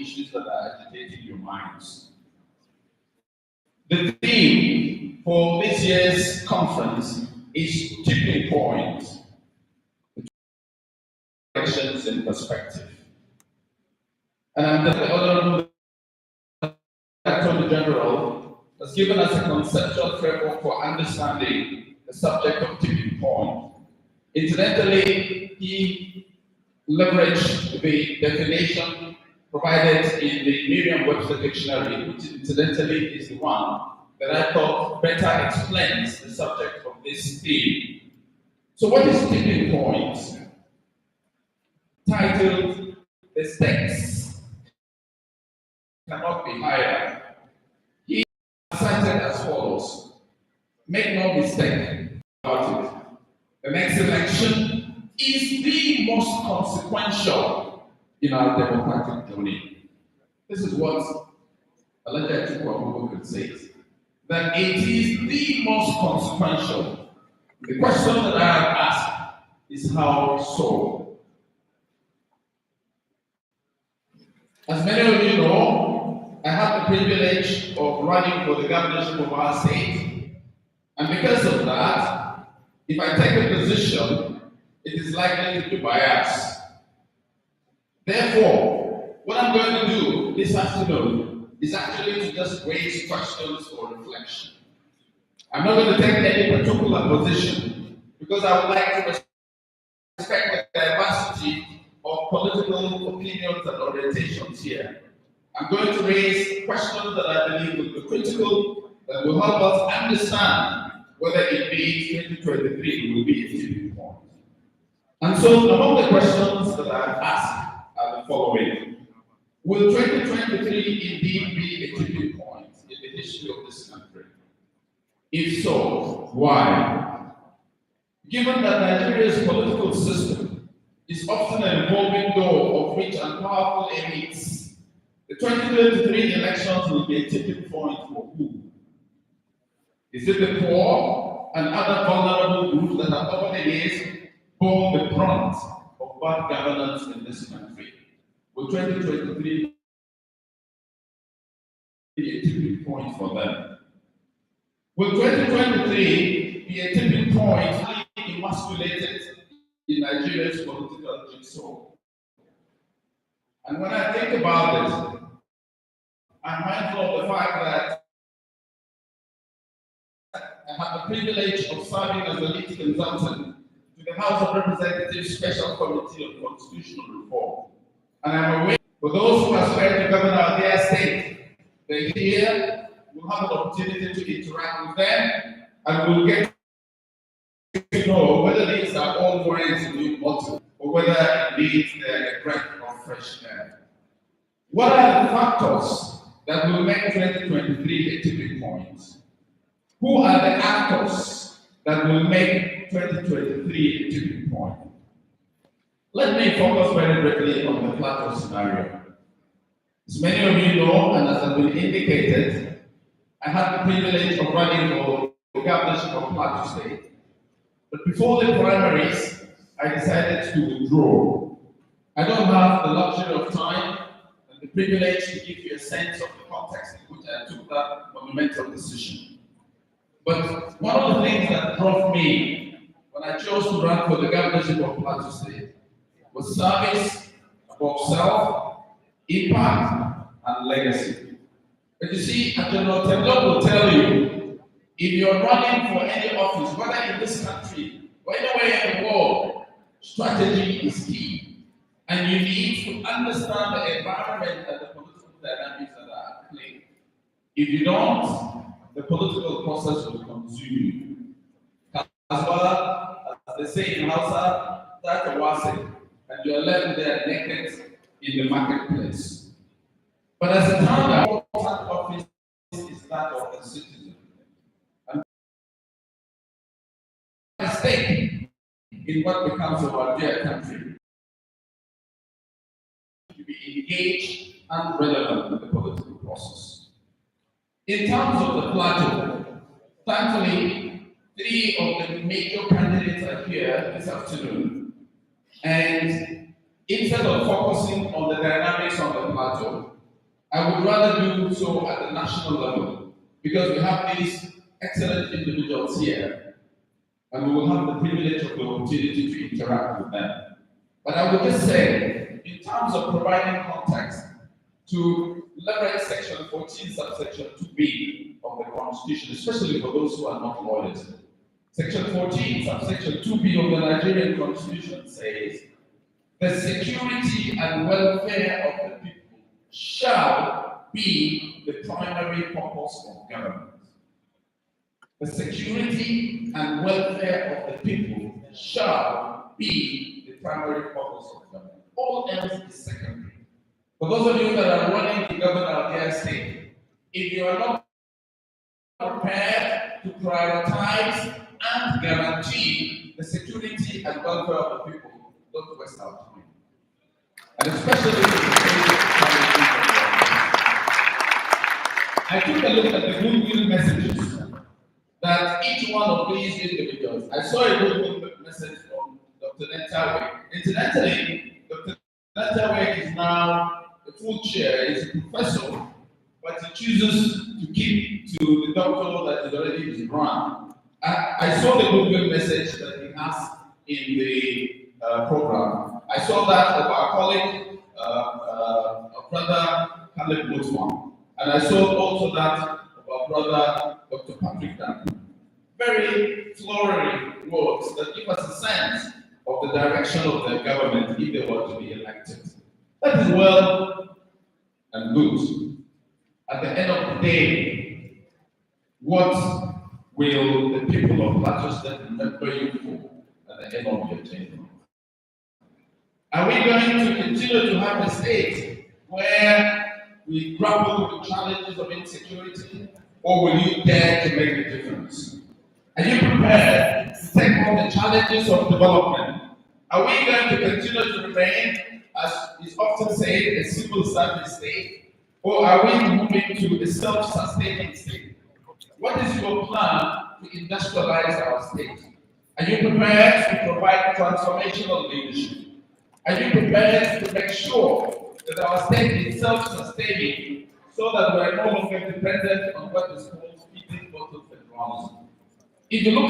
issues that are agitating your minds. The theme for this year's conference is tipping point, elections in perspective. And I'm the Honorable Attorney General has given us a conceptual framework for understanding the subject of tipping point. Incidentally, he leveraged the definition provided in the Merriam-Webster dictionary, which incidentally is the one that I thought better explains the subject of this theme. So what is tipping point? Titled, "The Stakes Cannot Be Higher." He cited as follows: make no mistake about it. The next election is the most consequential in our democratic journey. This is what Elijah Chukwuemeka says, that it is the most consequential. The question that I have asked is how so? As many of you know, I have the privilege of running for the governorship of our state, and because of that, if I take a position, it is likely to be biased. Therefore, what I'm going to do this afternoon is actually to just raise questions for reflection. I'm not going to take any particular position because I would like to respect the diversity of political opinions and orientations here. I'm going to raise questions that I believe will be critical, that will help us understand whether indeed 2023 will be a tipping point. And so, among the questions that I've asked are the following: will 2023 indeed be a tipping point in the history of this country? If so, why? Given that Nigeria's political system is often an evolving door of rich and powerful elites, the 2023 elections will be a tipping point for who? Is it the poor and other vulnerable groups that have over the years borne the brunt of bad governance in this country? Will 2023 be a tipping point for them? Will 2023 be a tipping point emasculated in Nigeria's political jigsaw? And when I think about this, I'm mindful of the fact that I have the privilege of serving as a lead consultant to the House of Representatives Special Committee on Constitutional Reform. And I'm aware for those who aspire to govern their state, they here will have an opportunity to interact with them and will get to know whether these are all going to do bottle or whether indeed they're a breath of fresh air. What are the factors that will make 2023 a tipping point? Who are the actors that will make 2023 a tipping point? Let me focus very briefly on the Plateau scenario. As many of you know, and as has been indicated, I had the privilege of running for the governorship of Plateau State. But before the primaries, I decided to withdraw. I don't have the luxury of time and the privilege to give you a sense of the context in which I took that monumental decision. But one of the things that drove me when I chose to run for the governorship of Plateau State was service above self, impact, and legacy. But you see, General Temple will tell you, if you're running for any office, whether in this country or anywhere in the world, strategy is key. And you need to understand the environment and the political dynamics that are at play. If you don't, the political process will consume you. As well as they say in Hausa, that's a wase, and you're left there naked in the marketplace. But as it turned out, important office is that of the citizen. And a stake in what becomes of our dear country to be engaged and relevant with the political process. In terms of the plateau, thankfully, 3 of the major candidates are here this afternoon. And instead of focusing on the dynamics on the plateau, I would rather do so at the national level because we have these excellent individuals here and we will have the privilege of the opportunity to interact with them. But I would just say, in terms of providing context to leverage Section 14, subsection 2B of the Constitution, especially for those who are not lawyers. Section 14, subsection 2B of the Nigerian Constitution says, the security and welfare of the people shall be the primary purpose of government. The security and welfare of the people shall be the primary purpose of government. All else is secondary. For those of you that are running the governor of their state, if you are not prepared to prioritize and guarantee the security and welfare of the people, don't waste our time. And especially I took a look at the goodwill messages that each one of these individuals, I saw a goodwill message from Dr. Nentawe. Incidentally, Dr. Nentawe is now a full chair, he's a professor, but he chooses to keep to the doctor that is already his run. I saw the goodwill message that he has in the program. I saw that of our colleague, our brother Caleb Mutwan, and I saw also that of our brother Dr. Patrick Dunn. Very flowery words that give us a sense of the direction of the government if they were to be elected. That is well and good. At the end of the day, what will the people of Plateau State remember you for at the end of your tenure? Are we going to continue to have a state where we grapple with the challenges of insecurity, or will you dare to make a difference? Are you prepared to take on the challenges of development? Are we going to continue to remain, as is often said, a civil service state, or are we moving to a self-sustaining state? What is your plan to industrialize our state? Are you prepared to provide transformational leadership? Are you prepared to make sure that our state is self-sustaining so that we are no longer dependent on what is called feeding bottle federalism? If you look at